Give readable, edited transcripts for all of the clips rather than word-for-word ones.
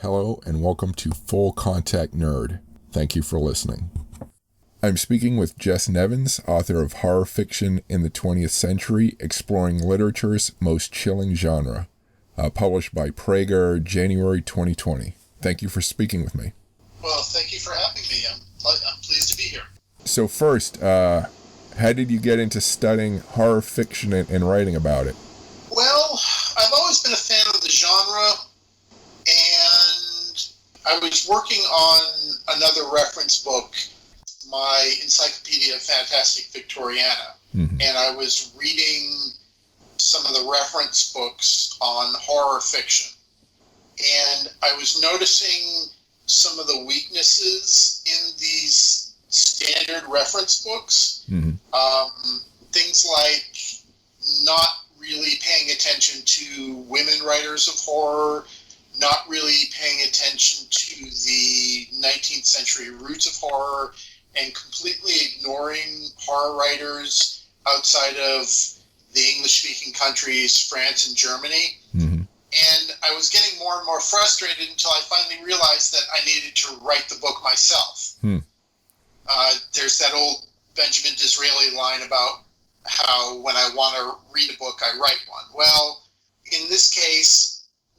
Hello and welcome to Full Contact Nerd. Thank you for listening. I'm speaking with Jess Nevins, author of Horror Fiction in the 20th Century, Exploring Literature's Most Chilling Genre, published by Prager, January 2020. Thank you for speaking with me. Well, thank you for having me. I'm pleased to be here. So first, how did you get into studying horror fiction and writing about it? Well, I've always been a fan of the genre, and I was working on another reference book, my Encyclopedia of Fantastic Victoriana, and I was reading some of the reference books on horror fiction, and I was noticing some of the weaknesses in these standard reference books. Things like not really paying attention to women writers of horror, not really paying attention to the 19th century roots of horror, and completely ignoring horror writers outside of the English-speaking countries, France and Germany. And I was getting more and more frustrated until I finally realized that I needed to write the book myself. There's that old Benjamin Disraeli line about how when I want to read a book, I write one. Well, in this case,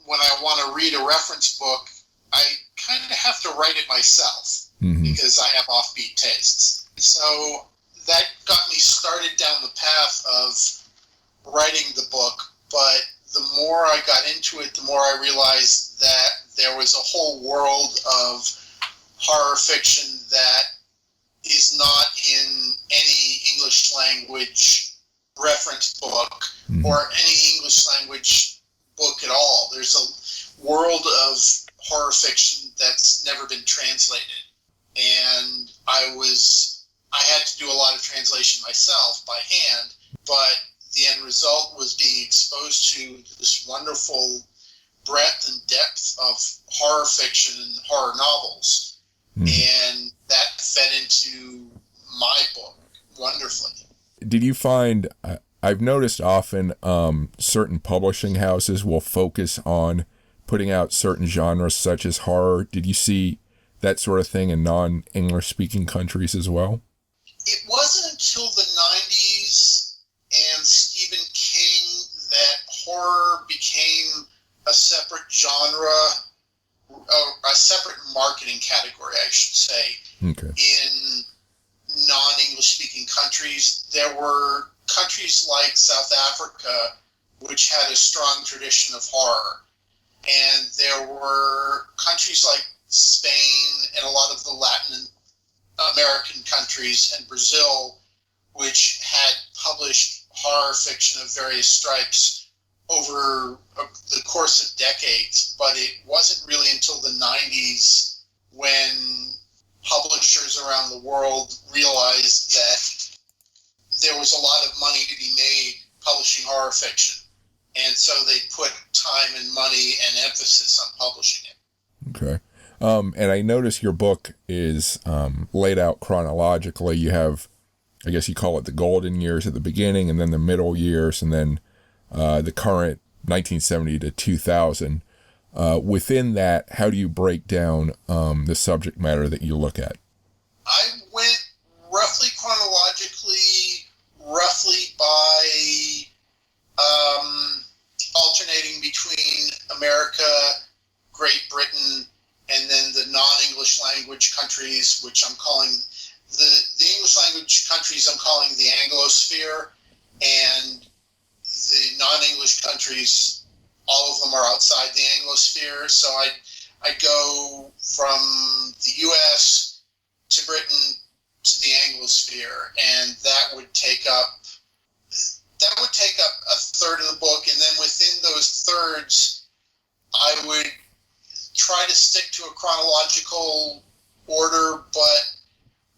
when I want to read a reference book, I kind of have to write it myself because I have offbeat tastes. So that got me started down the path of writing the book, but the more I got into it, the more I realized that there was a whole world of horror fiction that is not in any English language reference book or any English language book at all. There's a world of horror fiction that's never been translated. And I had to do a lot of translation myself by hand, but the end result was being exposed to this wonderful breadth and depth of horror fiction and horror novels. And that fed into my book wonderfully. Did you find, I've noticed often certain publishing houses will focus on putting out certain genres such as horror. Did you see that sort of thing in non-English speaking countries as well? It wasn't until the 90s and Stephen King that horror became a separate genre, a separate marketing category, I should say. In non-English speaking countries. There were countries like South Africa, which had a strong tradition of horror. And there were countries like Spain and a lot of the Latin American countries and Brazil, which had published horror fiction of various stripes over the course of decades. But it wasn't really until the 90s when publishers around the world realized that there was a lot of money to be made publishing horror fiction. And so they put time and money and emphasis on publishing it. Okay. And I notice your book is laid out chronologically. You have, I guess you call it the golden years at the beginning, and then the middle years, and then the current 1970 to 2000. Within that, how do you break down the subject matter that you look at? I went roughly chronologically, roughly by alternating between America, Great Britain, and then the non-English language countries, which I'm calling the English language countries I'm calling the Anglosphere, and the non-English countries, all of them are outside the Anglosphere. So I go from the U.S. to Britain to the Anglosphere, and that would take up a third of the book. And then within those thirds, I would try to stick to a chronological order, but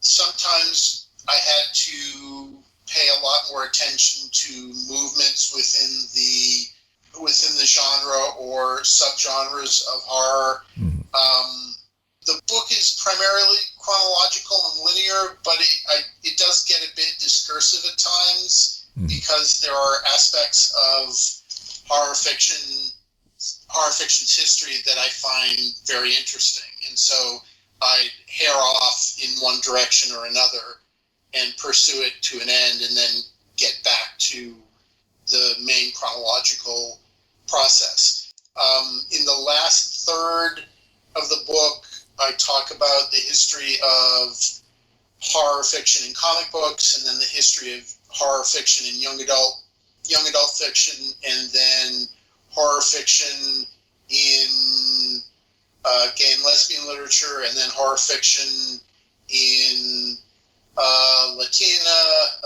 sometimes I had to pay a lot more attention to movements within the genre or subgenres of horror. The book is primarily chronological and linear, but it does get a bit discursive at times because there are aspects of horror fiction horror fiction's history that I find very interesting. And so I hair off in one direction or another and pursue it to an end and then get back to the main chronological process. In the last third of the book, I talk about the history of horror fiction in comic books, and then the history of horror fiction in young adult fiction, and then horror fiction in gay and lesbian literature, and then horror fiction in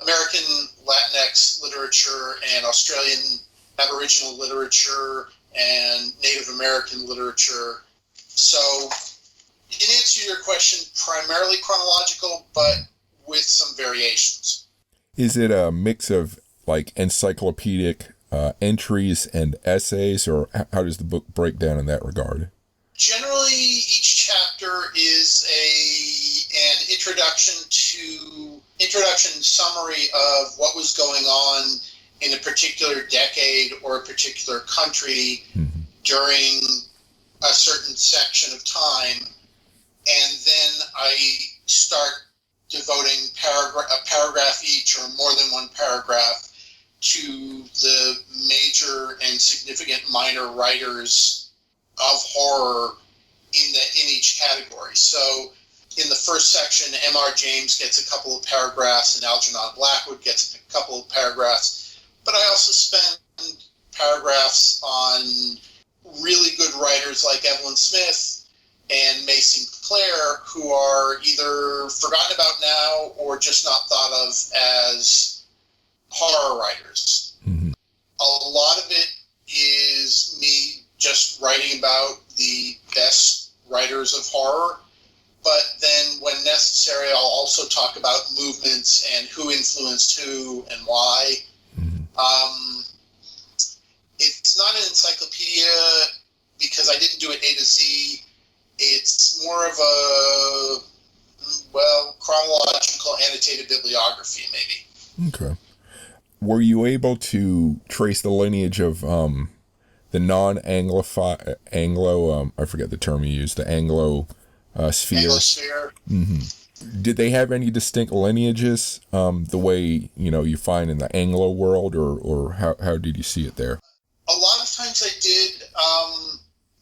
American Latinx literature and Australian Aboriginal literature and Native American literature. So, in answer to your question, primarily chronological, but with some variations. Is it a mix of like encyclopedic entries and essays, or how does the book break down in that regard? Generally, each chapter is an introduction summary of what was going on in a particular decade or a particular country during a certain section of time, and then I start devoting a paragraph each or more than one paragraph to the major and significant minor writers of horror in each category. So in the first section, M.R. James gets a couple of paragraphs and Algernon Blackwood gets a couple of paragraphs. But I also spend paragraphs on really good writers like Evelyn Smith and May Sinclair, who are either forgotten about now or just not thought of as horror writers. Mm-hmm. A lot of it is me just writing about the best writers of horror, but then when necessary, I'll also talk about movements and who influenced who and why. Mm-hmm. It's not an encyclopedia because I didn't do it A to Z. It's more of a, chronological annotated bibliography, maybe. Okay. Were you able to trace the lineage of the non-Anglo, I forget the term you used, the Anglo sphere? Anglosphere. Mm-hmm. Did they have any distinct lineages the way, you find in the Anglo world, or how did you see it there? A lot of times I did.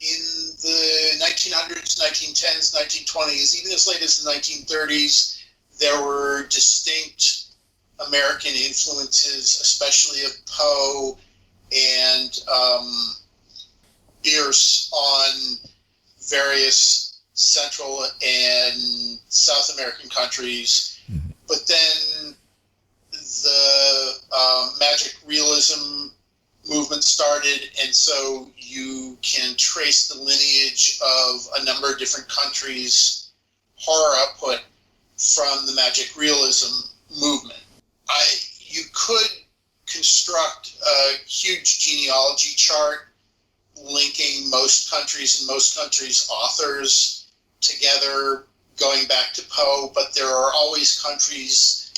In the 1900s, 1910s, 1920s, even as late as the 1930s, there were distinct American influences, especially of Poe and Bierce, on various Central and South American countries. Mm-hmm. But then the magic realism movement started, and so you can trace the lineage of a number of different countries' horror output from the magic realism movement. You could construct a huge genealogy chart linking most countries and most countries' authors together going back to Poe, but there are always countries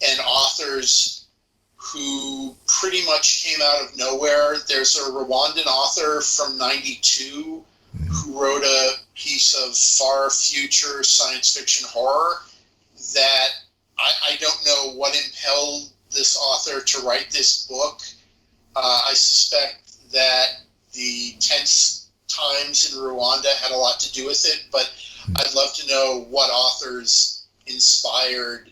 and authors who pretty much came out of nowhere. There's a Rwandan author from 92 who wrote a piece of far future science fiction horror that I don't know what impelled this author to write this book. I suspect that the tense times in Rwanda had a lot to do with it, but I'd love to know what authors inspired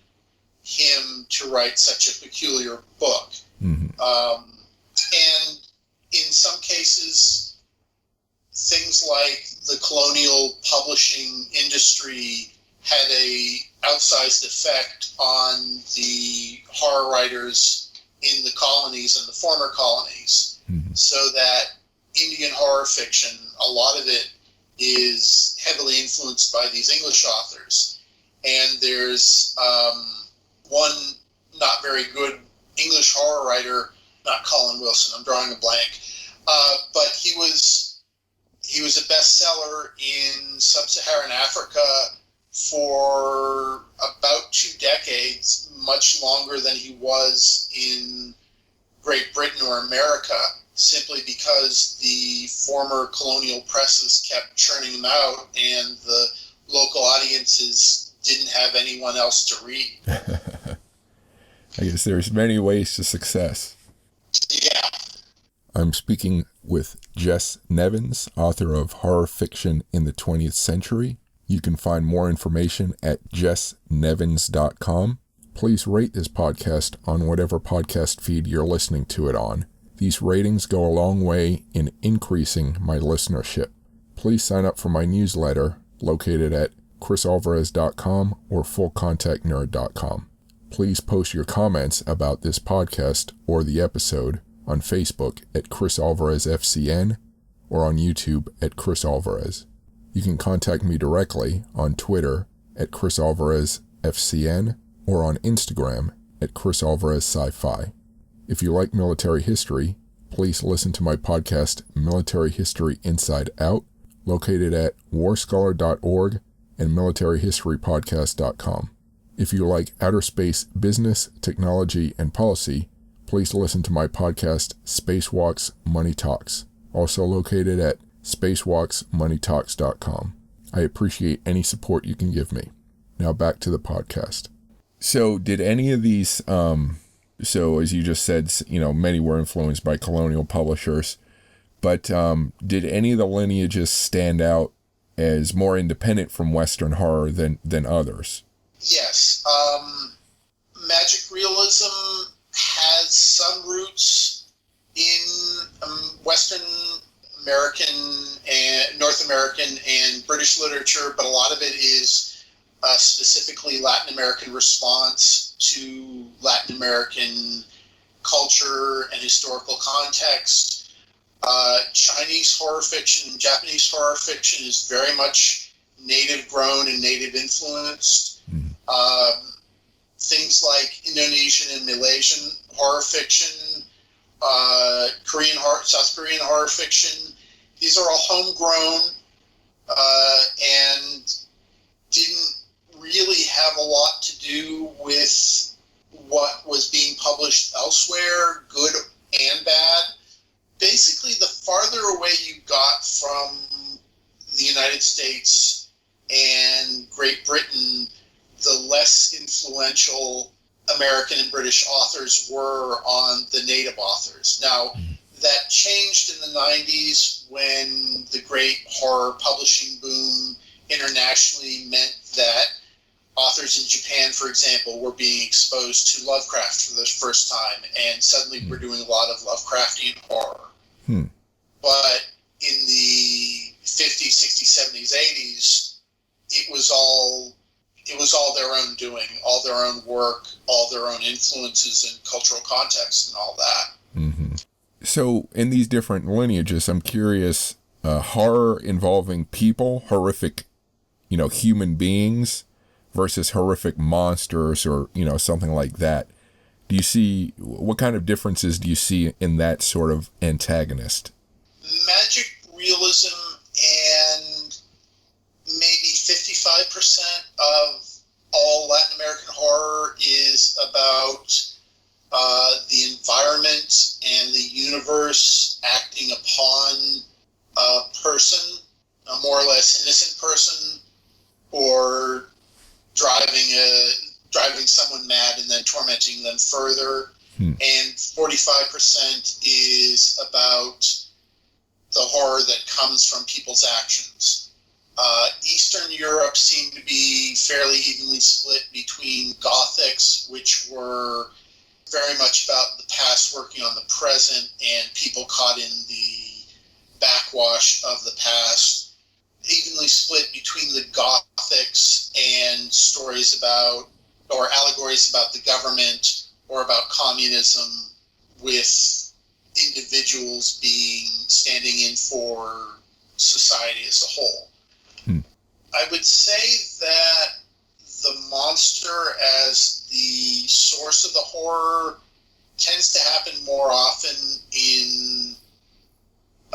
him to write such a peculiar book. Mm-hmm. And in some cases, things like the colonial publishing industry had a outsized effect on the horror writers in the colonies and the former colonies. Mm-hmm. So that Indian horror fiction, a lot of it is heavily influenced by these English authors. And there's one not very good English horror writer, not Colin Wilson, I'm drawing a blank, but he was a bestseller in sub-Saharan Africa for about 2 decades, much longer than he was in Great Britain or America. simply because the former colonial presses kept churning them out and the local audiences didn't have anyone else to read. I guess there's many ways to success. Yeah. I'm speaking with Jess Nevins, author of Horror Fiction in the 20th Century. You can find more information at jessnevins.com. Please rate this podcast on whatever podcast feed you're listening to it on. These ratings go a long way in increasing my listenership. Please sign up for my newsletter located at crisalvarez.com or fullcontactnerd.com. Please post your comments about this podcast or the episode on Facebook at Cris Alvarez FCN or on YouTube at Cris Alvarez. You can contact me directly on Twitter at Cris Alvarez FCN or on Instagram at Cris Alvarez Sci-Fi. If you like military history, please listen to my podcast Military History Inside Out, located at warscholar.org and militaryhistorypodcast.com. If you like outer space business, technology, and policy, please listen to my podcast Spacewalks Money Talks, also located at spacewalksmoneytalks.com. I appreciate any support you can give me. Now back to the podcast. So did any of these, so as you just said, many were influenced by colonial publishers, but did any of the lineages stand out as more independent from Western horror than others? Yes. Magic realism has some roots in Western American and North American and British literature, but a lot of it is specifically Latin American response to Latin American culture and historical context. Chinese horror fiction and Japanese horror fiction is very much native grown and native influenced. Things like Indonesian and Malaysian horror fiction, South Korean horror fiction, these are all homegrown and didn't really have a lot to do with what was being published elsewhere, good and bad. Basically, the farther away you got from the United States and Great Britain, the less influential American and British authors were on the native authors. Now, that changed in the 90s when the great horror publishing boom internationally meant that authors in Japan, for example, were being exposed to Lovecraft for the first time, and suddenly we're doing a lot of Lovecraftian horror. But in the 50s, 60s, 70s, 80s, it was all their own doing, all their own work, all their own influences and cultural context and all that. So in these different lineages, I'm curious, horror involving people, horrific, human beings, versus horrific monsters or, something like that. Do you see, what kind of differences do you see in that sort of antagonist? Magic realism and maybe 55% of all Latin American horror is about the environment and the universe acting upon a person, a more or less innocent person, or driving someone mad and then tormenting them further. And 45% is about the horror that comes from people's actions. Eastern Europe seemed to be fairly evenly split between Gothics, which were very much about the past working on the present and people caught in the backwash of the past. Evenly split between the Gothics and stories about, or allegories about the government or about communism, with individuals standing in for society as a whole. I would say that the monster as the source of the horror tends to happen more often in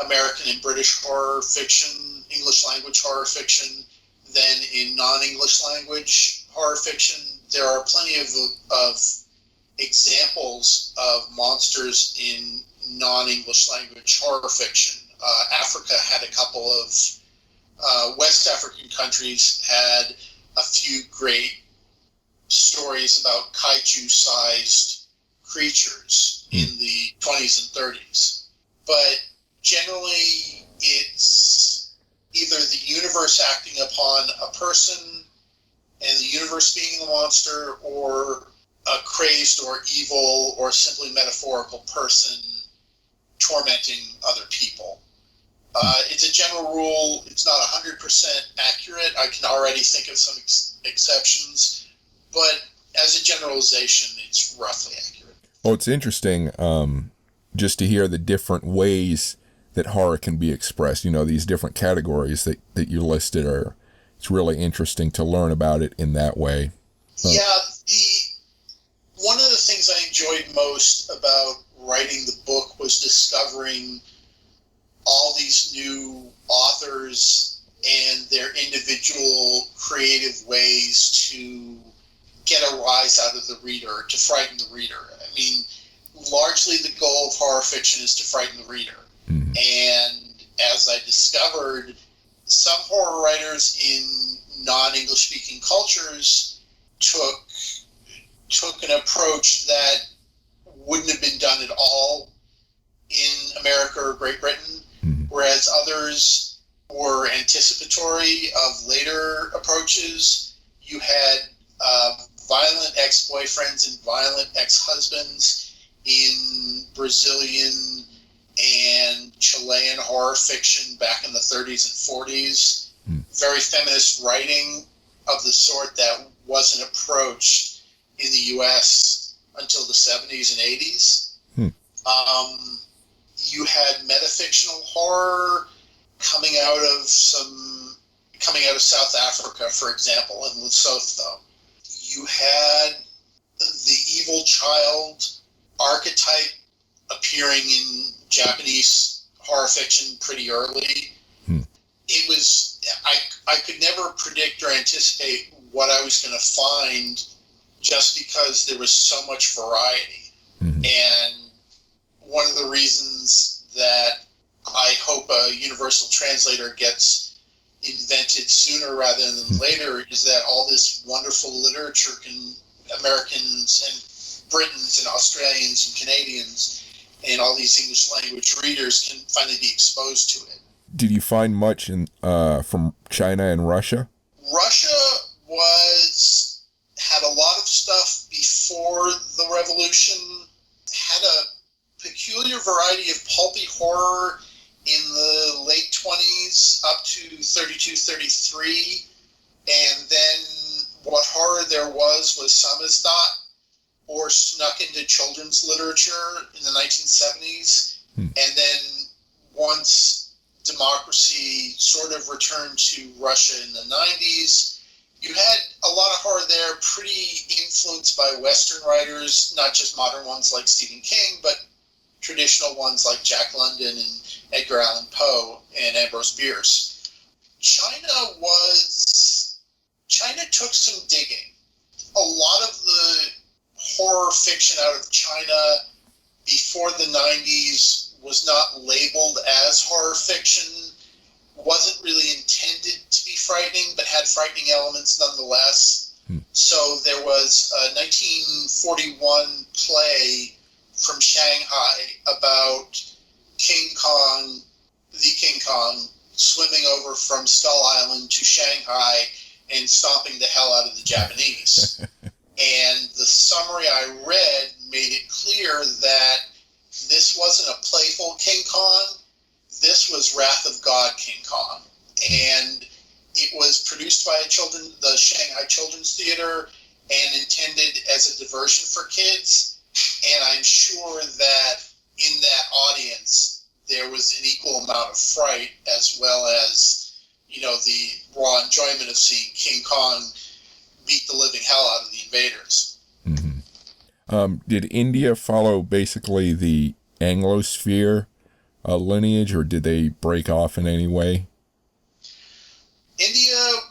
American and British horror fiction, English language horror fiction, than in non-English language horror fiction. There are plenty of examples of monsters in non-English language horror fiction. Africa had a couple of West African countries had a few great stories about kaiju-sized creatures in the 20s and 30s. But generally, it's either the universe acting upon a person and the universe being the monster, or a crazed or evil or simply metaphorical person tormenting other people. It's a general rule. It's not 100% accurate. I can already think of some exceptions, but as a generalization, it's roughly accurate. Well, it's interesting just to hear the different ways that horror can be expressed. You know, these different categories that you listed it's really interesting to learn about it in that way. Yeah, one of the things I enjoyed most about writing the book was discovering all these new authors and their individual creative ways to get a rise out of the reader, to frighten the reader. I mean, largely the goal of horror fiction is to frighten the reader. Mm-hmm. And as I discovered, some horror writers in non-English speaking cultures took an approach that wouldn't have been done at all in America or Great Britain, mm-hmm. whereas others were anticipatory of later approaches. You had violent ex-boyfriends and violent ex-husbands in Brazilian and Chilean horror fiction back in the 30s and 40s. Very feminist writing of the sort that wasn't approached in the U.S. until the 70s and 80s. You had metafictional horror coming out of South Africa, for example, in Lesotho. You had the evil child archetype appearing in Japanese horror fiction pretty early. It was, I could never predict or anticipate what I was going to find just because there was so much variety. Mm-hmm. And one of the reasons that I hope a universal translator gets invented sooner rather than later is that all this wonderful literature Americans and Britons and Australians and Canadians and all these English language readers can finally be exposed to it. Did you find much from China and Russia? Russia had a lot of stuff before the revolution, had a peculiar variety of pulpy horror in the late 20s up to 32, 33, and then what horror there was samizdat, or snuck into children's literature in the 1970s, and then once democracy sort of returned to Russia in the 90s, you had a lot of horror there, pretty influenced by Western writers, not just modern ones like Stephen King, but traditional ones like Jack London and Edgar Allan Poe and Ambrose Bierce. China took some digging. A lot of the horror fiction out of China before the 90s was not labeled as horror fiction, wasn't really intended to be frightening, but had frightening elements nonetheless. So there was a 1941 play from Shanghai about King Kong, the King Kong, swimming over from Skull Island to Shanghai and stomping the hell out of the Japanese. And the summary I read made it clear that this wasn't a playful King Kong. This was Wrath of God King Kong. And it was produced by the Shanghai Children's Theater and intended as a diversion for kids. And I'm sure that in that audience, there was an equal amount of fright as well as, the raw enjoyment of seeing King Kong beat the living hell out of the invaders. Mm-hmm. Did India follow basically the Anglosphere lineage, or did they break off in any way? India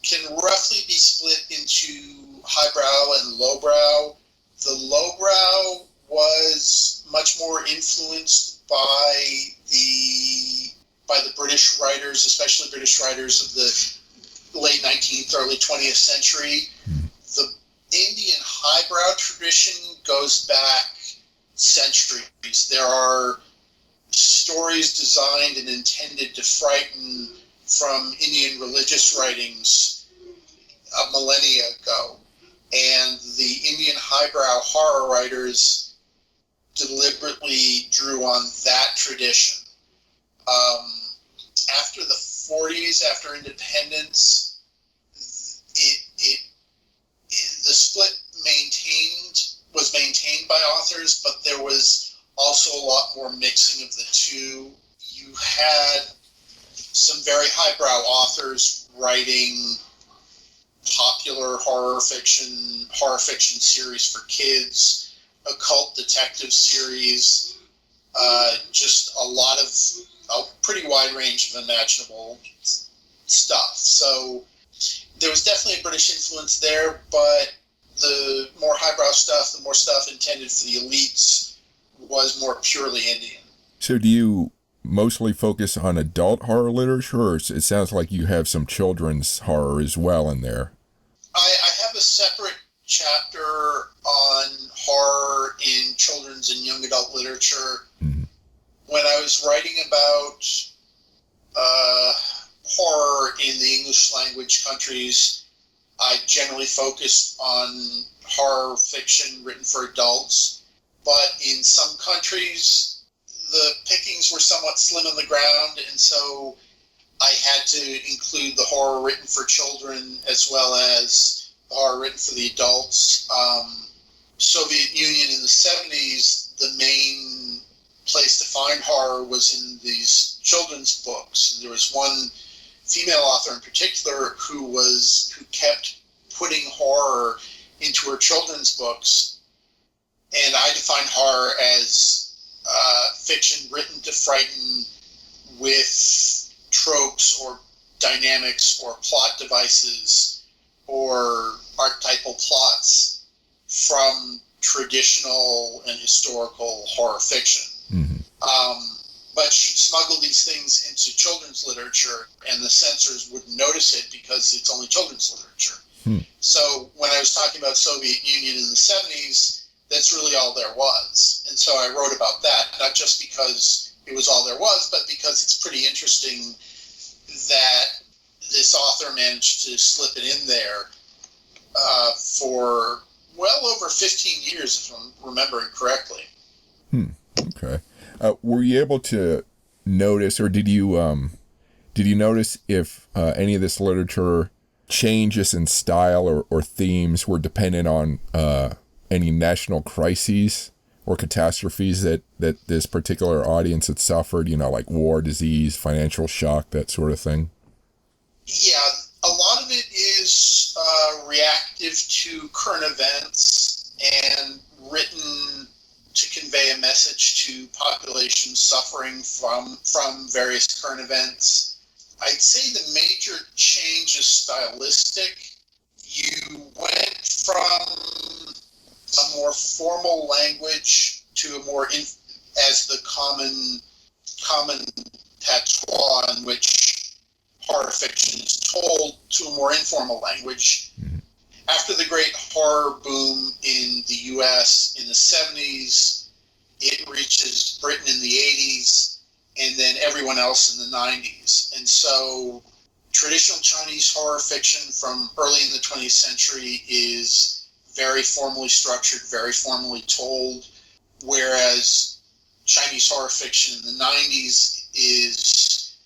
can roughly be split into highbrow and lowbrow. The lowbrow was much more influenced by the British writers, especially British writers of the late 19th, early 20th century. The Indian highbrow tradition goes back centuries. There are stories designed and intended to frighten from Indian religious writings a millennia ago. And the Indian highbrow horror writers deliberately drew on that tradition. After the 40s, after independence, the split was maintained by authors, but there was also a lot more mixing of the two. You had some very highbrow authors writing popular horror fiction series for kids, occult detective series, just a pretty wide range of imaginable stuff. So there was definitely a British influence there, but the more highbrow stuff, the more stuff intended for the elites, was more purely Indian. So do you mostly focus on adult horror literature, or it sounds like you have some children's horror as well in there? I have a separate chapter on horror in children's and young adult literature. Mm-hmm. When I was writing about horror in the English language countries, I generally focused on horror fiction written for adults. But in some countries, the pickings were somewhat slim on the ground, and so I had to include the horror written for children as well as the horror written for the adults. Soviet Union in the 70s, the main place to find horror was in these children's books. There was one female author in particular who kept putting horror into her children's books, and I define horror as fiction written to frighten with tropes or dynamics or plot devices or archetypal plots from traditional and historical horror fiction. Mm-hmm. But she'd smuggle these things into children's literature, and the censors wouldn't notice it because it's only children's literature. So when I was talking about Soviet Union in the 70s, that's really all there was. And so I wrote about that, not just because it was all there was, but because it's pretty interesting that this author managed to slip it in there for well over 15 years, if I'm remembering correctly. Okay. Were you able to notice, or did you notice if any of this literature changes in style or themes were dependent on any national crises or catastrophes that this particular audience had suffered, like war, disease, financial shock, that sort of thing? Yeah, a lot of it is reactive to current events and written to convey a message to populations suffering from various current events. I'd say the major change is stylistic. You went from a more formal language to a more, as the common patois in which horror fiction is told, to a more informal language. Mm-hmm. After the great horror boom in the U.S. in the 70s, it reaches Britain in the 80s, and then everyone else in the 90s. And so traditional Chinese horror fiction from early in the 20th century is very formally structured, very formally told, whereas Chinese horror fiction in the 90s is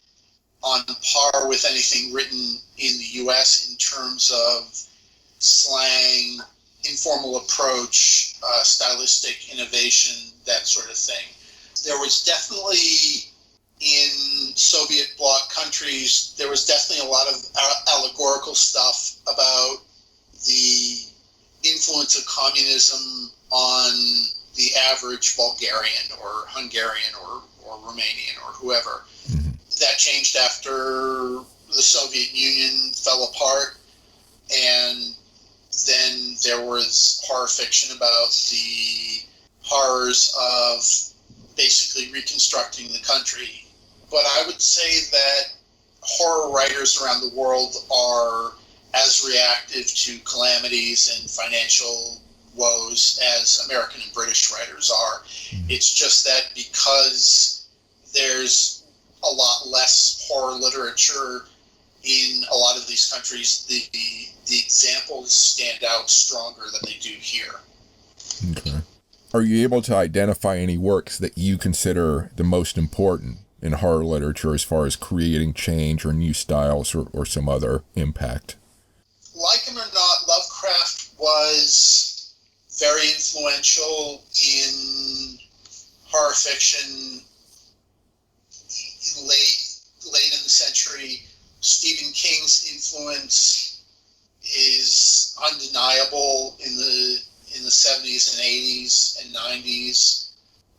on par with anything written in the U.S. in terms of slang, informal approach, stylistic innovation, that sort of thing. There was definitely, in Soviet bloc countries, there was definitely a lot of allegorical stuff about the influence of communism on the average Bulgarian or Hungarian or Romanian or whoever. Mm-hmm. That changed after the Soviet Union fell apart, and then there was horror fiction about the horrors of basically reconstructing the country. But I would say that horror writers around the world are as reactive to calamities and financial woes as American and British writers are. It's just that because there's a lot less horror literature in a lot of these countries, the examples stand out stronger than they do here. Okay. Are you able to identify any works that you consider the most important in horror literature as far as creating change or new styles or some other impact? Like him or not, Lovecraft was very influential in horror fiction late in the century. Stephen King's influence is undeniable in the 70s and 80s and 90s.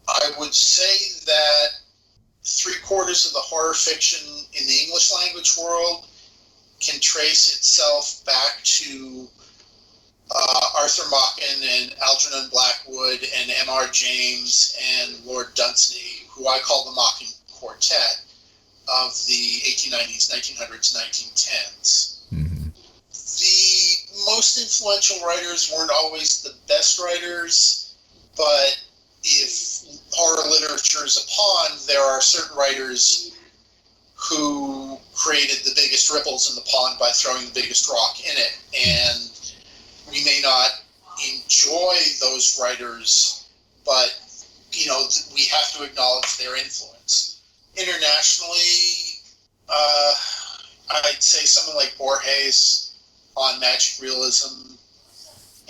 I would say that 3/4 of the horror fiction in the English language world can trace itself back to Arthur Machen and Algernon Blackwood and M.R. James and Lord Dunsany, who I call the Machen Quartet of the 1890s, 1900s, 1910s. Mm-hmm. The most influential writers weren't always the best writers, but if horror literature is a pond, there are certain writers who created the biggest ripples in the pond by throwing the biggest rock in it. And we may not enjoy those writers, but, we have to acknowledge their influence. Internationally, I'd say someone like Borges on magic realism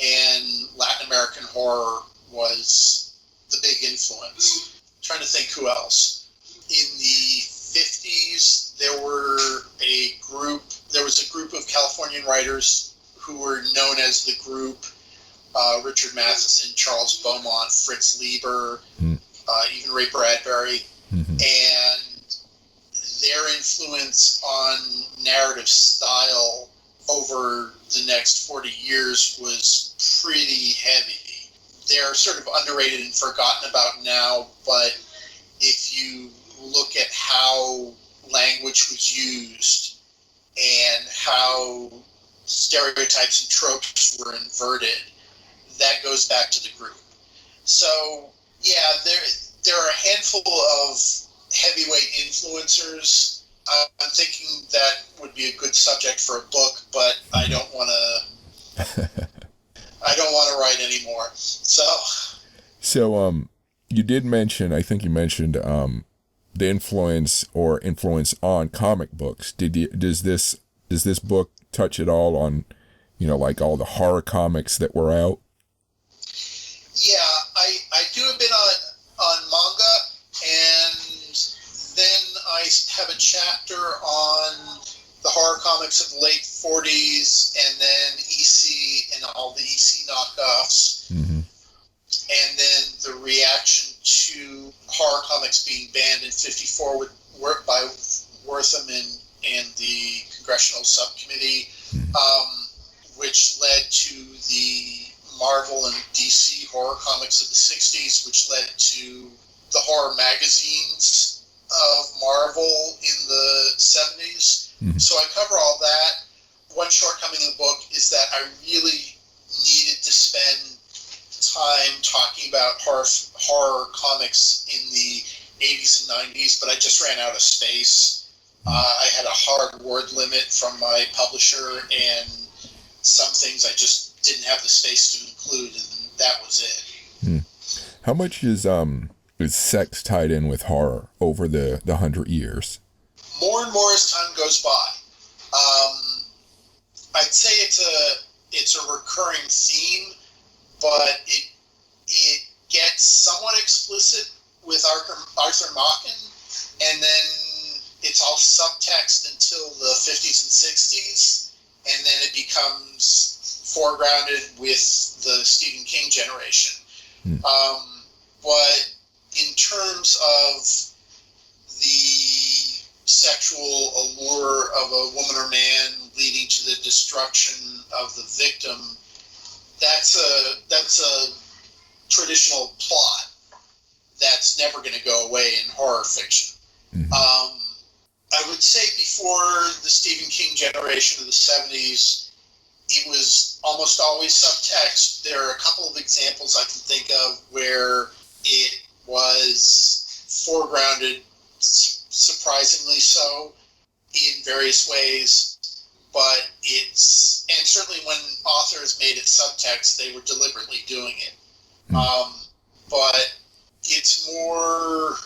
and Latin American horror was the big influence. I'm trying to think who else. In the 50s, there was a group of Californian writers who were known as the group. Richard Matheson, Charles Beaumont, Fritz Lieber, even Ray Bradbury. Mm-hmm. And their influence on narrative style over the next 40 years was pretty heavy. They're sort of underrated and forgotten about now, but if you look at how language was used and how stereotypes and tropes were inverted, that goes back to the group. So, yeah, there are a handful of heavyweight influencers. I'm thinking that would be a good subject for a book, but I don't want to write anymore. So, you did mention, I think you mentioned, the influence on comic books. Does this book touch at all on, like all the horror comics that were out? Yeah, I do a bit on manga, and then I have a chapter on the horror comics of the late 40s, and then EC and all the EC knockoffs, mm-hmm. and then the reaction to horror comics being banned in 1954 by Wortham and the Congressional Subcommittee, mm-hmm. Which led to the Marvel and DC horror comics of the 60s, which led to the horror magazines of Marvel in the 70s. Mm-hmm. So I cover all that. One shortcoming of the book is that I really needed to spend time talking about horror comics in the 80s and 90s, but I just ran out of space. I had a hard word limit from my publisher, and some things I just didn't have the space to include, and that was it. How much is sex tied in with horror over the 100 years? More and more as time goes by. I'd say it's a recurring theme, but it gets somewhat explicit with Arthur Machen, and then it's all subtext until the 50s and 60s, and then it becomes foregrounded with the Stephen King generation. But in terms of the sexual allure of a woman or man leading to the destruction of the victim, that's a traditional plot that's never going to go away in horror fiction. Mm-hmm. I would say before the Stephen King generation of the 70s, it was almost always subtext. There are a couple of examples I can think of where it was foregrounded, surprisingly so, in various ways. But and certainly when authors made it subtext, they were deliberately doing it. But it's more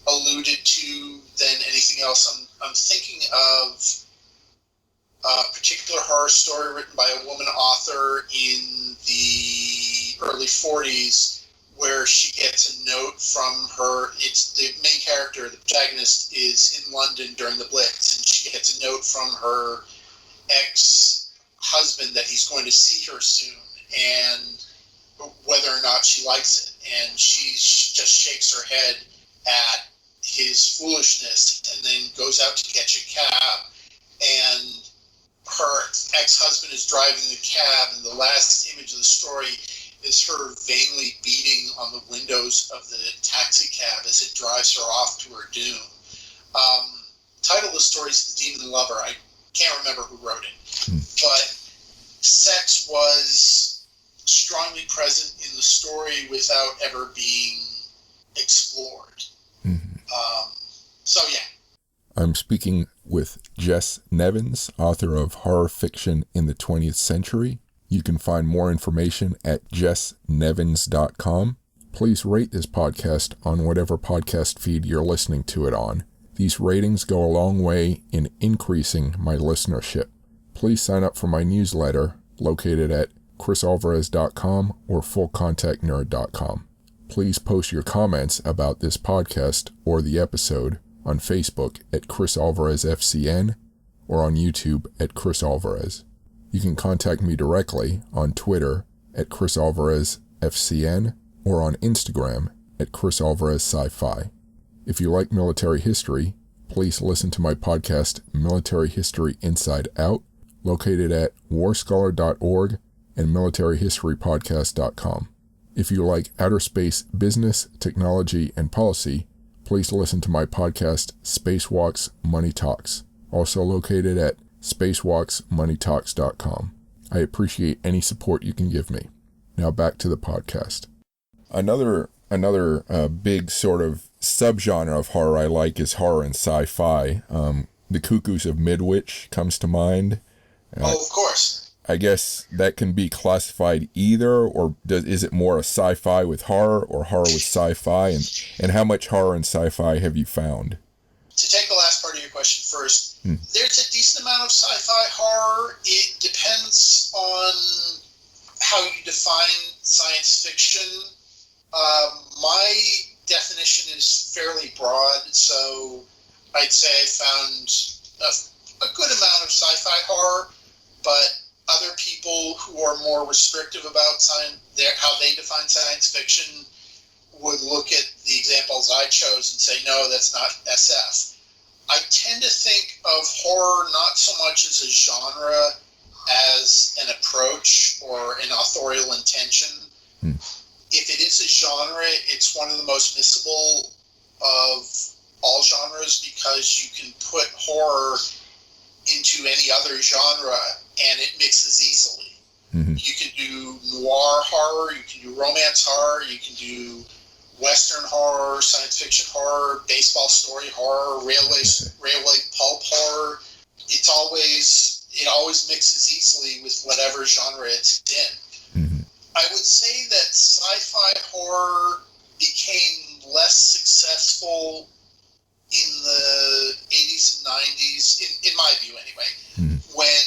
alluded to than anything else. I'm thinking of a particular horror story written by a woman author in the early 40s where she gets a note from it's the main character, the protagonist, is in London during the Blitz, and she gets a note from her ex-husband that he's going to see her soon, and whether or not she likes it. And she just shakes her head at his foolishness and then goes out to catch a cab. And her ex-husband is driving the cab, and the last image of the story is her vainly beating on the windows of the taxi cab as it drives her off to her doom. Title of the story is The Demon Lover. I can't remember who wrote it. But sex was strongly present in the story without ever being explored. So, yeah. I'm speaking with Jess Nevins, author of Horror Fiction in the 20th Century. You can find more information at jessnevins.com. Please rate this podcast on whatever podcast feed you're listening to it on. These ratings go a long way in increasing my listenership. Please sign up for my newsletter located at crisalvarez.com or fullcontactnerd.com. Please post your comments about this podcast or the episode on Facebook at Cris Alvarez FCN or on YouTube at Cris Alvarez. You can contact me directly on Twitter at Cris Alvarez FCN or on Instagram at Cris Alvarez Sci-Fi. If you like military history, please listen to my podcast Military History Inside Out, located at warscholar.org and militaryhistorypodcast.com. If you like outer space business, technology, and policy, please listen to my podcast Spacewalks Money Talks, also located at spacewalksmoneytalks.com. I appreciate any support you can give me. Now back to the podcast. Another big sort of subgenre of horror I like is horror and sci-fi. The Cuckoos of Midwich comes to mind. Of course. I guess that can be classified either, or is it more a sci-fi with horror or horror with sci-fi? And how much horror and sci-fi have you found? To take the last part of your question first, there's a decent amount of sci-fi horror. It depends on how you define science fiction. My definition is fairly broad, so I'd say I found a good amount of sci-fi horror, but other people who are more restrictive about how they define science fiction would look at the examples I chose and say, no, that's not SF. I tend to think of horror not so much as a genre as an approach or an authorial intention. If it is a genre, it's one of the most missable of all genres because you can put horror into any other genre and it mixes easily. You can do noir horror, you can do romance horror, you can do Western horror, science fiction horror, baseball story horror, railway pulp horror. It always mixes easily with whatever genre it's in. I would say that sci-fi horror became less successful in the 80s and 90s, in my view anyway, when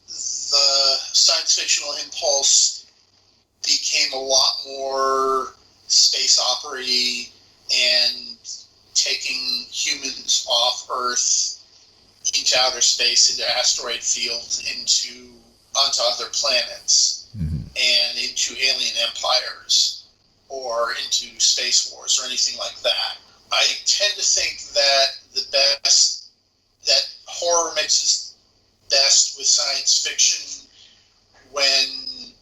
the science fictional impulse became a lot more space opera-y and taking humans off Earth into outer space, into asteroid fields, onto other planets, and into alien empires, or into space wars, or anything like that. I tend to think that that horror mixes best with science fiction when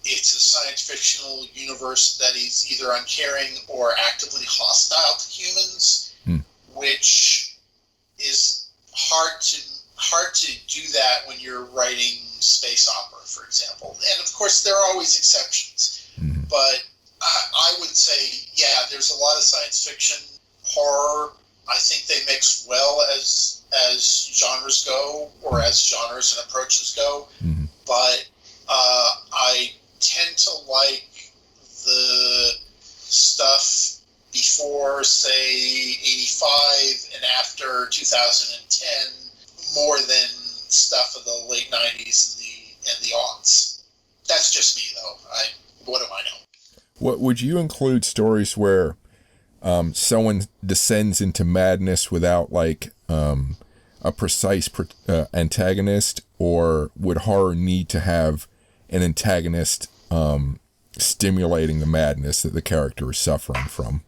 it's a science fictional universe that is either uncaring or actively hostile to humans, which is hard to do that when you're writing space opera, for example. And of course, there are always exceptions, but I would say, yeah, there's a lot of science fiction, horror. I think they mix well as genres go, or as genres and approaches go. But I tend to like the stuff before, say, 85 and after 2010 more than stuff of the late 90s and the aughts. That's just me, though. What do I know? What would you include stories where someone descends into madness without like a precise antagonist, or would horror need to have an antagonist stimulating the madness that the character is suffering from?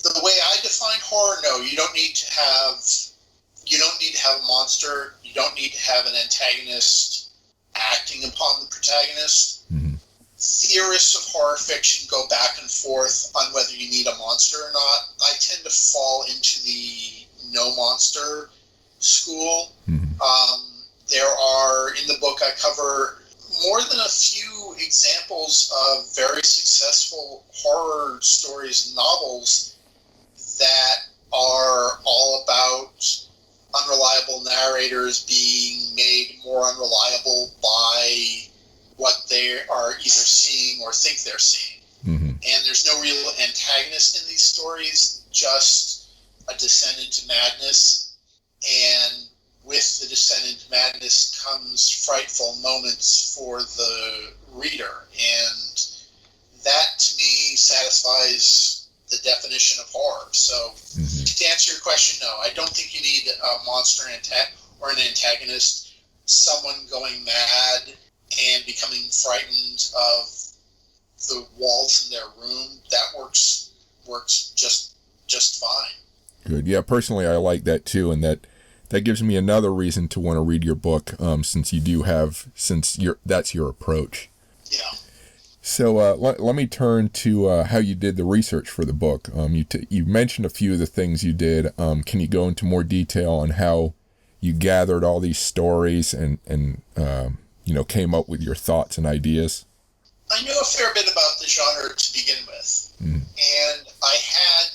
The way I define horror, no, you don't need to have a monster. You don't need to have an antagonist acting upon the protagonist. Theorists of horror fiction go back and forth on whether you need a monster or not. I tend to fall into the no monster school. There are, in the book, I cover more than a few examples of very successful horror stories and novels that are all about unreliable narrators being made more unreliable by what they are either seeing or think they're seeing. And there's no real antagonist in these stories, just a descent into madness. And with the descent into madness comes frightful moments for the reader. And that, to me, satisfies the definition of horror. So to answer your question, no, I don't think you need a monster or an antagonist, someone going mad and becoming frightened of the walls in their room. That works just fine. Good. Yeah, personally, I like that too, and that gives me another reason to want to read your book, since that's your approach. Yeah. So let me turn to how you did the research for the book. You mentioned a few of the things you did. Can you go into more detail on how you gathered all these stories and came up with your thoughts and ideas? I knew a fair bit about the genre to begin with, and I had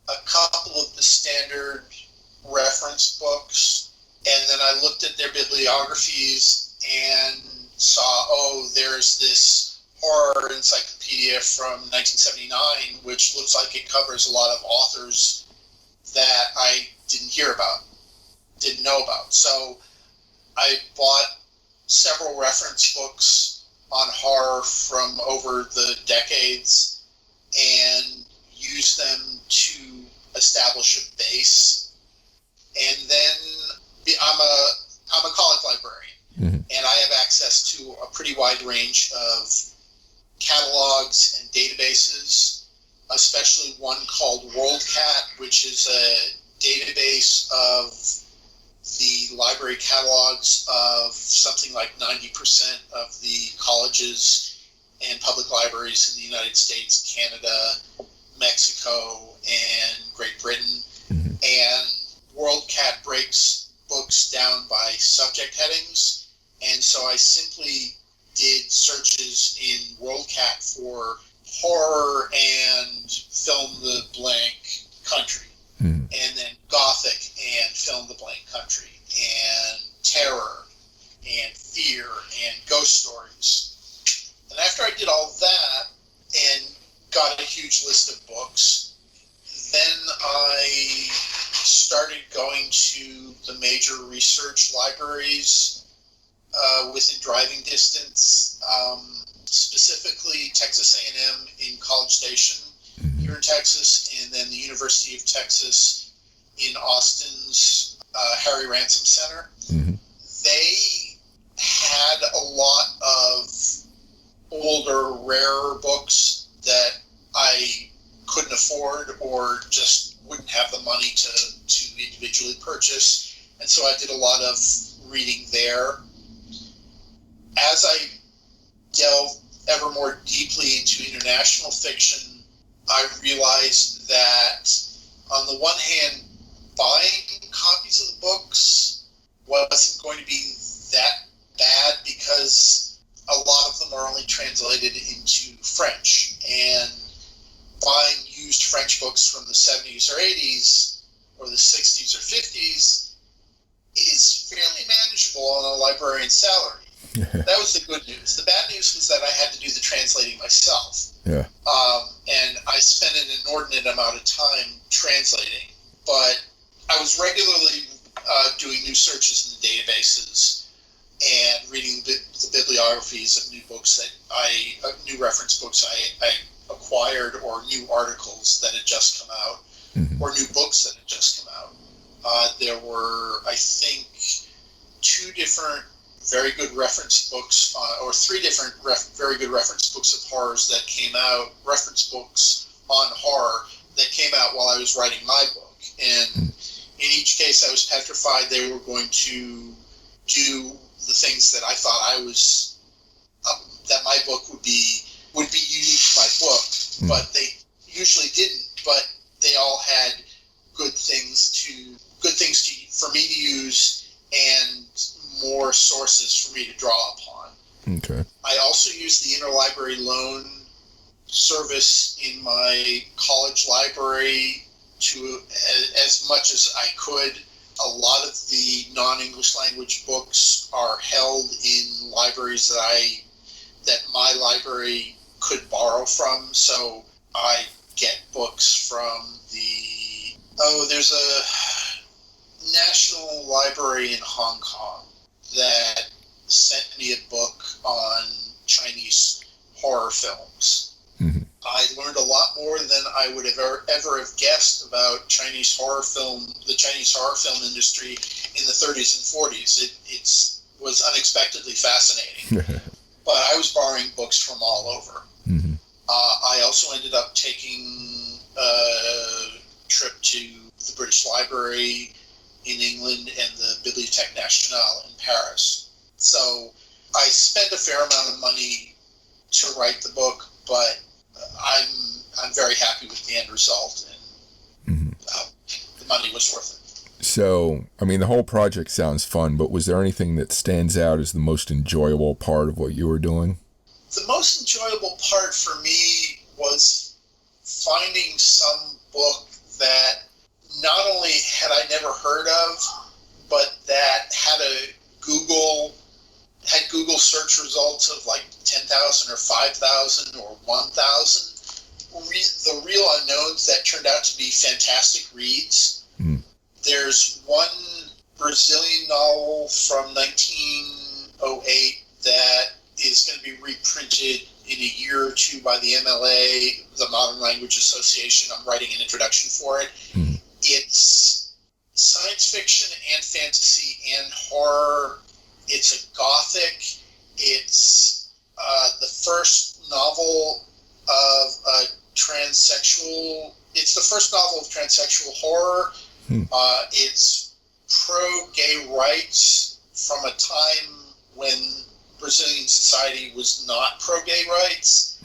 a couple of the standard reference books, and then I looked at their bibliographies and saw, there's this horror encyclopedia from 1979, which looks like it covers a lot of authors that I didn't know about. So I bought several reference books on horror from over the decades and used them to establish a base. And then I'm a college librarian, and I have access to a pretty wide range of catalogs and databases, especially one called WorldCat, which is a database of the library catalogs of something like 90% of the colleges and public libraries in the United States, Canada, Mexico, and Great Britain. And WorldCat breaks books down by subject headings, and so I simply did searches in WorldCat for horror and fill in the blank country, and then gothic and fill in the blank country, and terror and fear and ghost stories. And after I did all that and got a huge list of books, then I started going to the major research libraries within driving distance, specifically Texas A&M in College Station here in Texas, and then the University of Texas in Austin's Harry Ransom Center. They had a lot of older, rarer books that I couldn't afford or just wouldn't have the money to individually purchase, and so I did a lot of reading there. As I delved ever more deeply into international fiction, I realized that on the one hand, buying copies of the books wasn't going to be that bad because a lot of them are only translated into French, and buying used French books from the 70s or 80s or the 60s or 50s is fairly manageable on a librarian's salary. That was the good news. The bad news was that I had to do the translating myself. Yeah. And I spent an inordinate amount of time translating, but I was regularly doing new searches in the databases and reading the bibliographies of new books new reference books I acquired, or new articles that had just come out, or new books that had just come out. There were, I think, 2 different very good reference books, or 3 different very good reference books of horrors that came out, reference books on horror that came out while I was writing my book. And in each case, I was petrified they were going to do the things that I thought that my book would be unique to my book, but they usually didn't. But they all had good things for me to use, and more sources for me to draw upon. Okay. I also used the interlibrary loan service in my college library to as much as I could. A lot of the non-English language books are held in libraries that my library could borrow from, so I get books from there's a national library in Hong Kong that sent me a book on Chinese horror films. I learned a lot more than I would have ever have guessed about the Chinese horror film industry in the 30s and 40s. It was unexpectedly fascinating. But I was borrowing books from all over. I also ended up taking a trip to the British Library in England and the Bibliothèque Nationale in Paris. So I spent a fair amount of money to write the book, but I'm very happy with the end result, and the money was worth it. So, I mean, the whole project sounds fun, but was there anything that stands out as the most enjoyable part of what you were doing? The most enjoyable part for me was finding some book that not only had I never heard of, but that had Google search results of like 10,000 or 5,000 or 1,000. The real unknowns that turned out to be fantastic reads. There's one Brazilian novel from 1908 that is going to be reprinted in a year or 2 by the MLA, the Modern Language Association. I'm writing an introduction for it. It's science fiction and fantasy and horror. It's a gothic. It's the first novel of a transsexual. It's the first novel of transsexual horror. It's pro-gay rights from a time when Brazilian society was not pro-gay rights.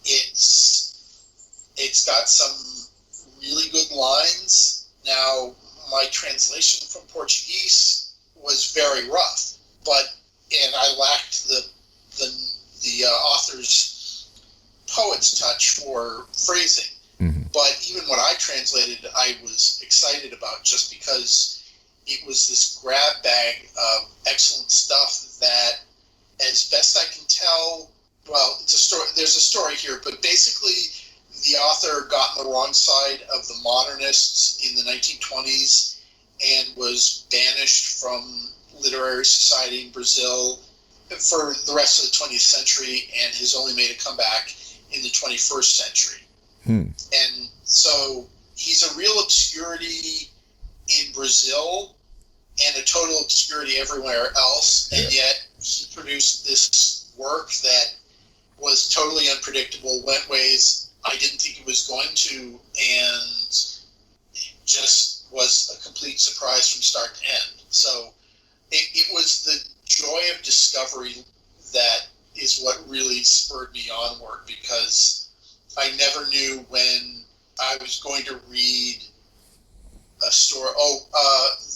It's got some really good lines. Now, my translation from Portuguese was very rough, and I lacked the author's poet's touch for phrasing. But even what I translated, I was excited about, just because it was this grab bag of excellent stuff that, as best I can tell, well, it's a story. There's a story here, but basically, the author got on the wrong side of the modernists in the 1920s and was banished from literary society in Brazil for the rest of the 20th century, and has only made a comeback in the 21st century. And so he's a real obscurity in Brazil and a total obscurity everywhere else, and yet he produced this work that was totally unpredictable, went ways I didn't think it was going to, and it just was a complete surprise from start to end. So it was the joy of discovery that is what really spurred me onward, because I never knew when I was going to read a story.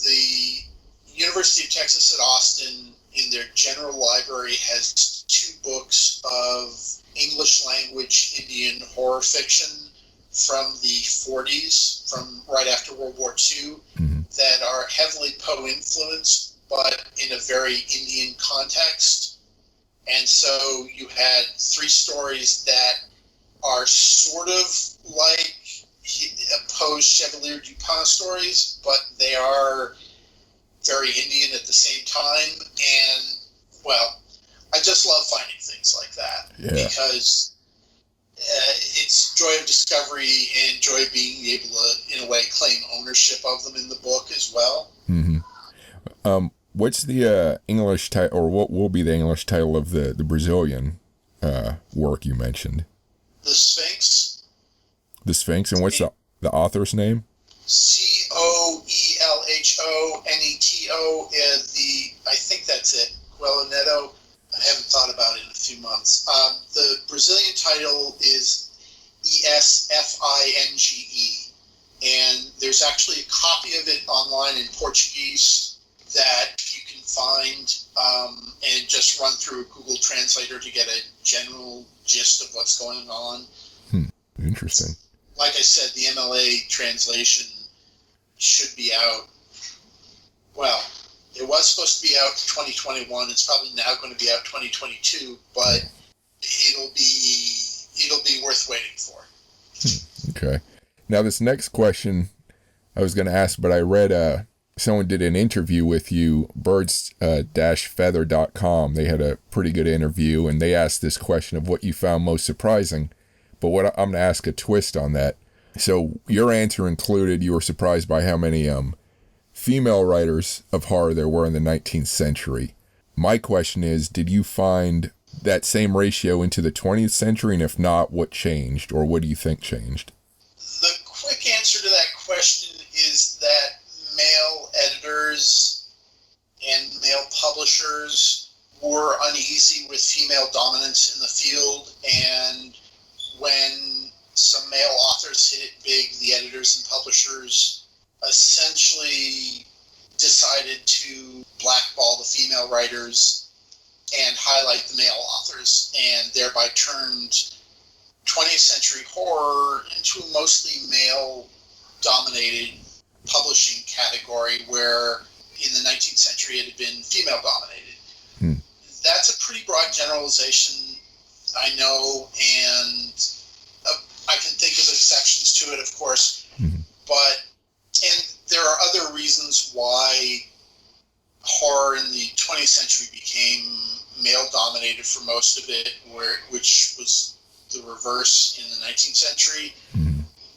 The University of Texas at Austin, in their general library, has 2 books of English language Indian horror fiction from the 40s, from right after World War II, that are heavily Poe influenced, but in a very Indian context. And so you had 3 stories that are sort of like Poe's Chevalier Dupin stories, but they are very Indian at the same time. And, well, I just love finding things like that, because it's joy of discovery and joy of being able to, in a way, claim ownership of them in the book as well. What's the English title, or what will be the English title of the Brazilian work you mentioned? The Sphinx. The Sphinx, and what's the author's name? Coelhoneto. I think that's it. Coelhoneto. I haven't thought about it in a few months. The Brazilian title is Esfinge, and there's actually a copy of it online in Portuguese that you can find, and just run through a Google Translator to get a general gist of what's going on. Interesting. Like I said, the MLA translation should be out. Well, it was supposed to be out 2021. It's probably now going to be out 2022, but it'll be worth waiting for. Okay. Now, this next question I was going to ask, but I read someone did an interview with you, birds-feather.com. They had a pretty good interview, and they asked this question of what you found most surprising. But what I'm going to ask a twist on that. So your answer included you were surprised by how many female writers of horror there were in the 19th century. My question is, did you find that same ratio into the 20th century? And if not, what changed, or what do you think changed? The quick answer to that question is that male editors and male publishers were uneasy with female dominance in the field, and when some male authors hit it big, the editors and publishers essentially decided to blackball the female writers and highlight the male authors, and thereby turned 20th century horror into a mostly male-dominated publishing category, where in the 19th century it had been female-dominated. That's a pretty broad generalization, I know, and I can think of exceptions to it, of course, but there are other reasons why horror in the 20th century became male-dominated for most of it, which was the reverse in the 19th century.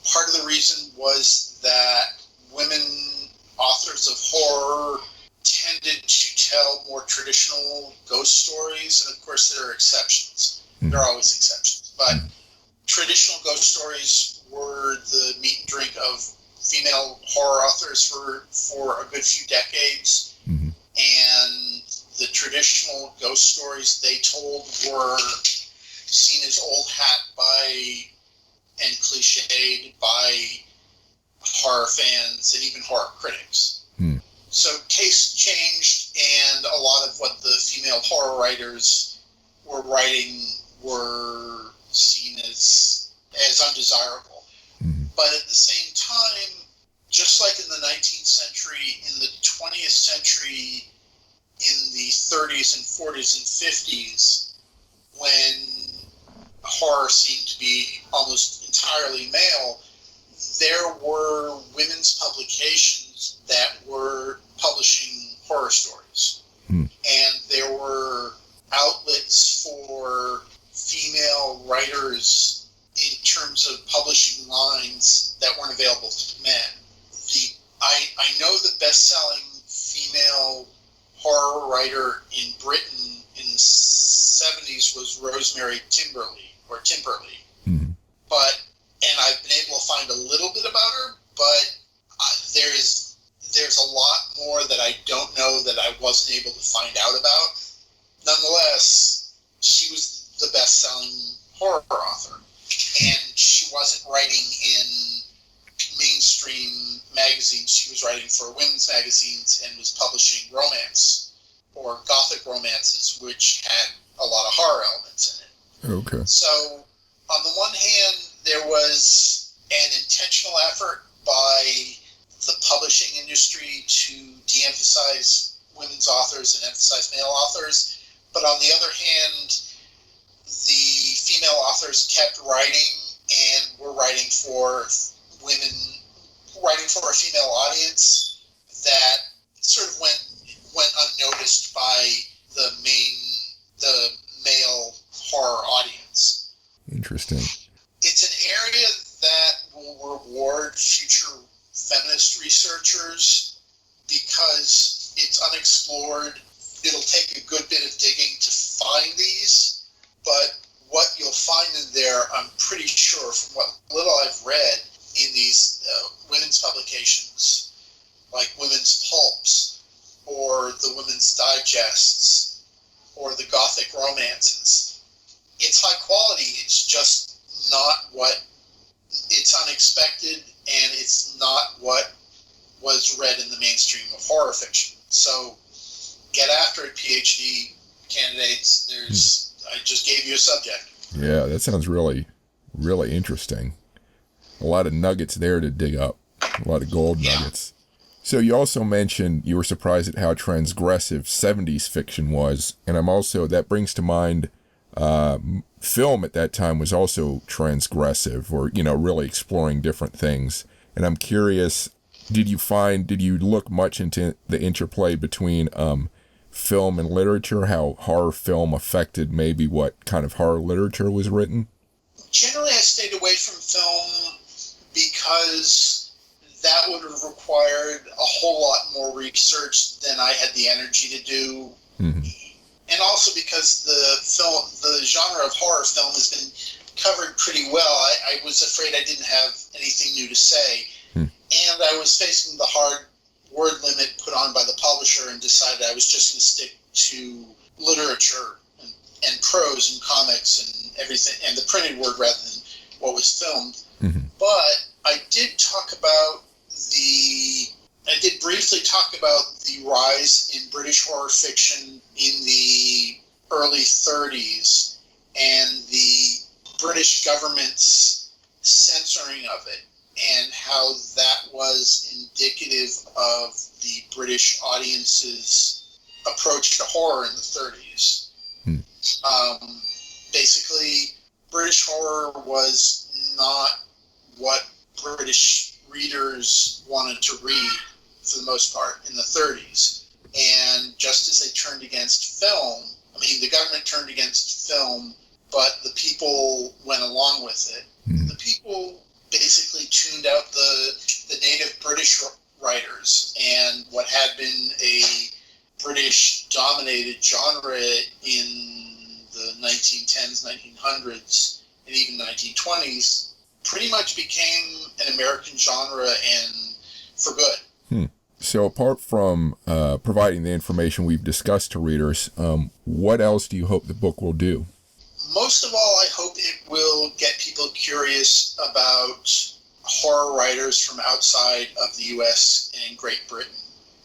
Part of the reason was that women authors of horror tended to tell more traditional ghost stories, and of course there are exceptions. There are always exceptions, but traditional ghost stories were the meat and drink of female horror authors for a good few decades, and the traditional ghost stories they told were seen as old hat and cliched by horror fans and even horror critics. So tastes changed, and a lot of what the female horror writers were writing were seen as undesirable. But at the same time, just like in the 19th century, in the 20th century, in the 30s and 40s and 50s, when horror seemed to be almost entirely male, there were women's publications that were publishing horror stories. And there were outlets for female writers in terms of publishing lines that weren't available to men. I know the best-selling female horror writer in Britain in the 70s was Rosemary Timperley. And I've been able to find a little bit about her, but there's a lot more that I don't know that I wasn't able to find out about. Nonetheless, she was the best-selling horror author. And she wasn't writing in mainstream magazines. She was writing for women's magazines and was publishing romance or gothic romances, which had a lot of horror elements in it. Okay. So, on the one hand, there was an intentional effort by the publishing industry to de-emphasize women's authors and emphasize male authors. But on the other hand, the female authors kept writing and were writing for women, writing for a female audience that sort of went unnoticed by the male horror audience. Interesting. It's an area that will reward future feminist researchers because it's unexplored. It'll take a good bit of digging to find these, but what you'll find in there, I'm pretty sure, from what little I've read in these women's publications, like Women's Pulps, or the Women's Digests, or the Gothic romances, it's high quality. It's just not what, it's unexpected, and it's not what was read in the mainstream of horror fiction. So get after it, PhD candidates. I just gave you a subject. Yeah, that sounds really, really interesting. A lot of nuggets there to dig up. A lot of gold nuggets. So you also mentioned you were surprised at how transgressive 70s fiction was. And that brings to mind, film at that time was also transgressive, or, really exploring different things. And I'm curious, did you look much into the interplay between, film and literature, how horror film affected maybe what kind of horror literature was written? Generally, I stayed away from film because that would have required a whole lot more research than I had the energy to do. Mm-hmm. And also because the genre of horror film has been covered pretty well. I was afraid I didn't have anything new to say. And I was facing the hard word limit put on by the publisher and decided I was just going to stick to literature and prose and comics and everything, and the printed word rather than what was filmed. Mm-hmm. But I did briefly talk about the rise in British horror fiction in the early 30s and the British government's censoring of it, and how that was indicative of the British audience's approach to horror in the 30s. Basically, British horror was not what British readers wanted to read for the most part in the 30s. And just as they turned against film, the government turned against film, but the people went along with it. The people basically tuned out the native British writers, and what had been a British-dominated genre in the 1910s, 1900s, and even 1920s pretty much became an American genre, and for good. So apart from providing the information we've discussed to readers, what else do you hope the book will do? Most of all, I hope it will get people curious about horror writers from outside of the U.S. and Great Britain,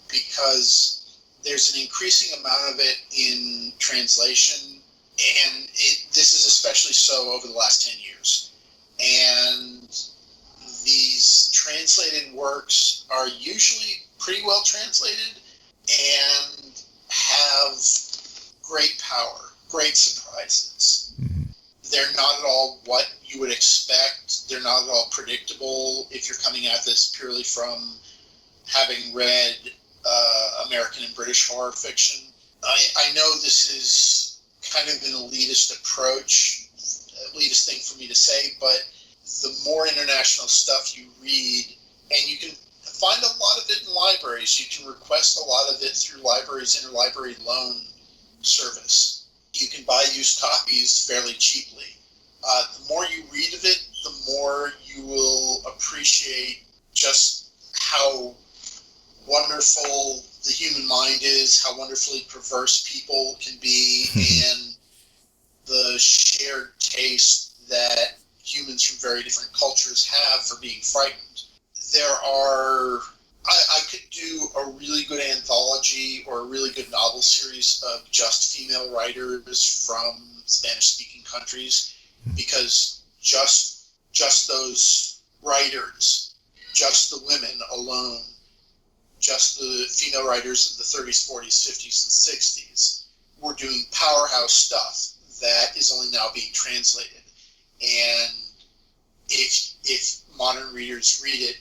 because there's an increasing amount of it in translation, and this is especially so over the last 10 years. And these translated works are usually pretty well translated and have great power, great surprises. Mm-hmm. They're not at all what you would expect. They're not at all predictable if you're coming at this purely from having read American and British horror fiction. I know this is kind of an elitist approach, elitist thing for me to say, but the more international stuff you read, and you can find a lot of it in libraries. You can request a lot of it through libraries' interlibrary loan service. You can buy used copies fairly cheaply. The more you read of it, the more you will appreciate just how wonderful the human mind is, how wonderfully perverse people can be, and the sheer shared taste that humans from very different cultures have for being frightened. I could do a really good anthology or a really good novel series of just female writers from Spanish-speaking countries, because just those writers, just the women alone, just the female writers of the 30s, 40s, 50s, and 60s were doing powerhouse stuff that is only now being translated. And if modern readers read it,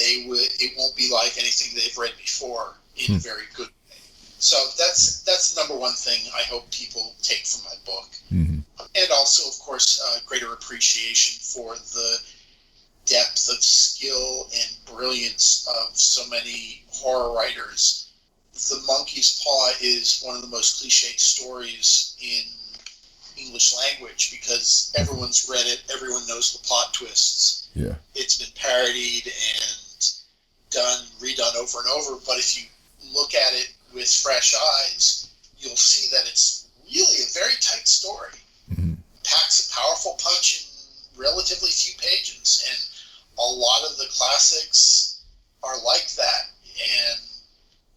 it won't be like anything they've read before in a very good way. So that's the number one thing I hope people take from my book. Mm-hmm. And also, of course, greater appreciation for the depth of skill and brilliance of so many horror writers. The Monkey's Paw is one of the most cliched stories in English language because everyone's read it, everyone knows the plot twists. Yeah. It's been parodied and redone over and over, but if you look at it with fresh eyes, you'll see that it's really a very tight story. Mm-hmm. Packs a powerful punch in relatively few pages, and a lot of the classics are like that, and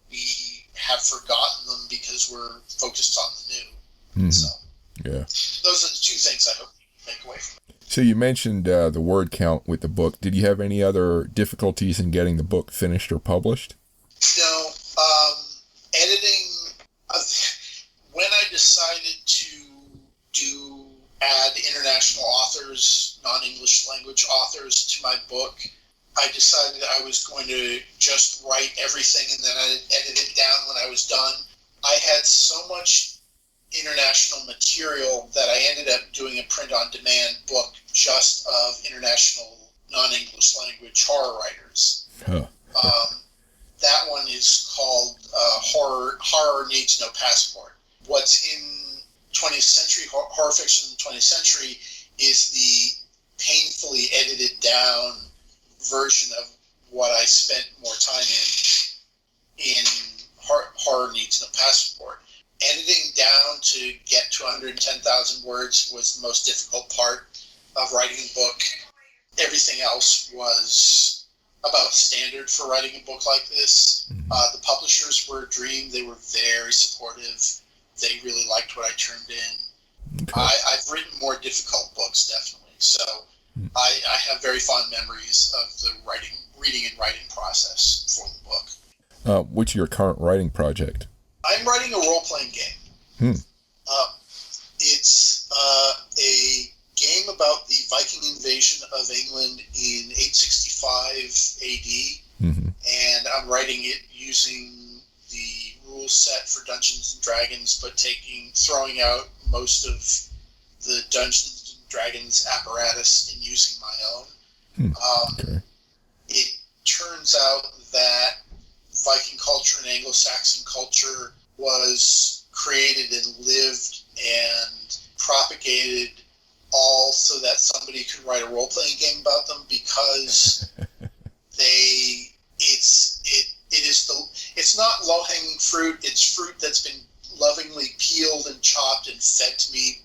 we have forgotten them because we're focused on the new. Mm-hmm. So, yeah. Those are the two things I hope you take away from it. So you mentioned the word count with the book. Did you have any other difficulties in getting the book finished or published? No. Editing, when I decided to add international authors, non-English language authors to my book, I decided I was going to just write everything and then I'd edit it down when I was done. I had so much international material that I ended up doing a print-on-demand book just of international non-English language horror writers. Huh. That one is called Horror Needs No Passport. What's in 20th century horror fiction in the 20th century is the painfully edited down version of what I spent more time in Horror Needs No Passport. Editing down to get to 110,000 words was the most difficult part of writing a book. Everything else was about standard for writing a book like this. Mm-hmm. The publishers were a dream. They were very supportive. They really liked what I turned in. Okay. I've written more difficult books, definitely. So I have very fond memories of the reading and writing process for the book. What's your current writing project? I'm writing a role-playing game. It's a game about the Viking invasion of England in 865 AD, and I'm writing it using the rule set for Dungeons and Dragons, but throwing out most of the Dungeons and Dragons apparatus and using my own. Okay. It turns out that Viking culture and Anglo-Saxon culture was created and lived and propagated all so that somebody could write a role-playing game about them, because it's not low-hanging fruit. It's fruit that's been lovingly peeled and chopped and fed to me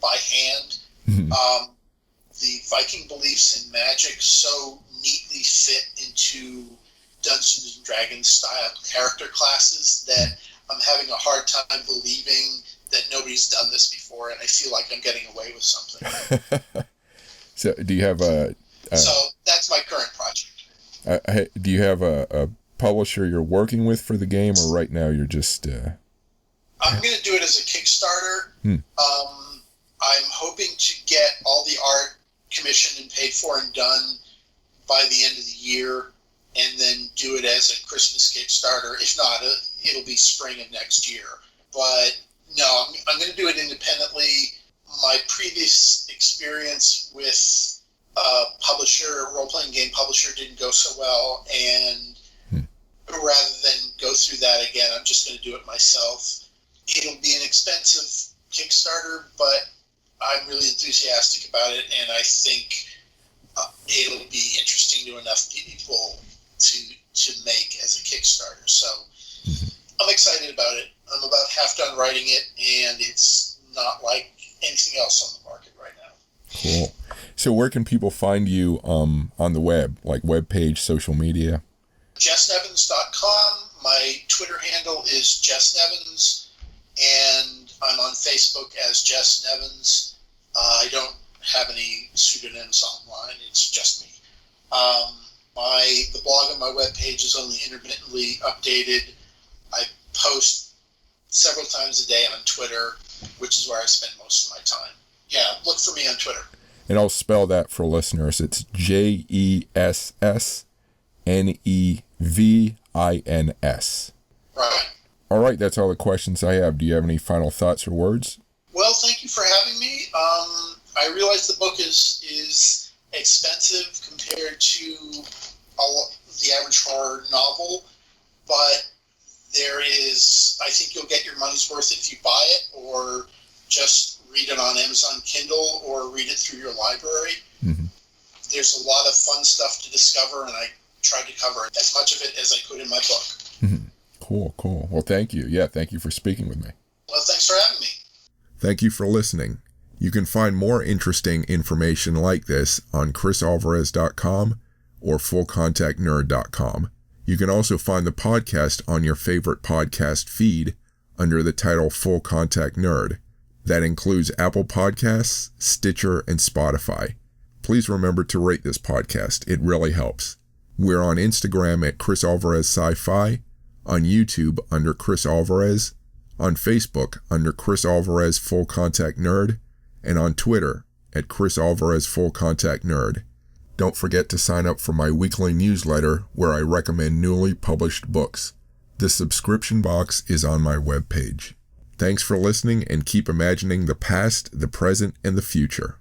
by hand. The Viking beliefs in magic so neatly fit into Dungeons and Dragons style character classes that I'm having a hard time believing that nobody's done this before, and I feel like I'm getting away with something. So do you have so that's my current project. Do you have a publisher you're working with for the game, or right now you're just... I'm going to do it as a Kickstarter. I'm hoping to get all the art commissioned and paid for and done by the end of the year, and then do it as a Christmas Kickstarter. If not, it'll be spring of next year. But no, I'm going to do it independently. My previous experience with a role-playing game publisher didn't go so well, and rather than go through that again, I'm just going to do it myself. It'll be an expensive Kickstarter, but I'm really enthusiastic about it, and I think it'll be interesting to enough people to make as a Kickstarter. So I'm excited about it. I'm about half done writing it, and it's not like anything else on the market right now. Cool. So where can people find you on the web, like web page, social media? JessNevins.com. My Twitter handle is Jess Nevins, and I'm on Facebook as Jess Nevins. I don't have any pseudonyms online. It's just me. The blog on my webpage is only intermittently updated. I post several times a day on Twitter, which is where I spend most of my time. Yeah, look for me on Twitter. And I'll spell that for listeners. It's JessNevins. Right. All right, that's all the questions I have. Do you have any final thoughts or words? Well, thank you for having me. I realize the book is expensive compared to the average horror novel, but I think you'll get your money's worth if you buy it, or just read it on Amazon Kindle, or read it through your library. Mm-hmm. There's a lot of fun stuff to discover, and I tried to cover as much of it as I could in my book. Mm-hmm. Cool. Well, thank you. Yeah, thank you for speaking with me. Well, thanks for having me. Thank you for listening. You can find more interesting information like this on CrisAlvarez.com or FullContactNerd.com. You can also find the podcast on your favorite podcast feed under the title Full Contact Nerd. That includes Apple Podcasts, Stitcher, and Spotify. Please remember to rate this podcast. It really helps. We're on Instagram at Cris Alvarez Sci-Fi, on YouTube under Cris Alvarez, on Facebook under Cris Alvarez Full Contact Nerd, and on Twitter at Cris Alvarez Full Contact Nerd. Don't forget to sign up for my weekly newsletter where I recommend newly published books. The subscription box is on my webpage. Thanks for listening, and keep imagining the past, the present, and the future.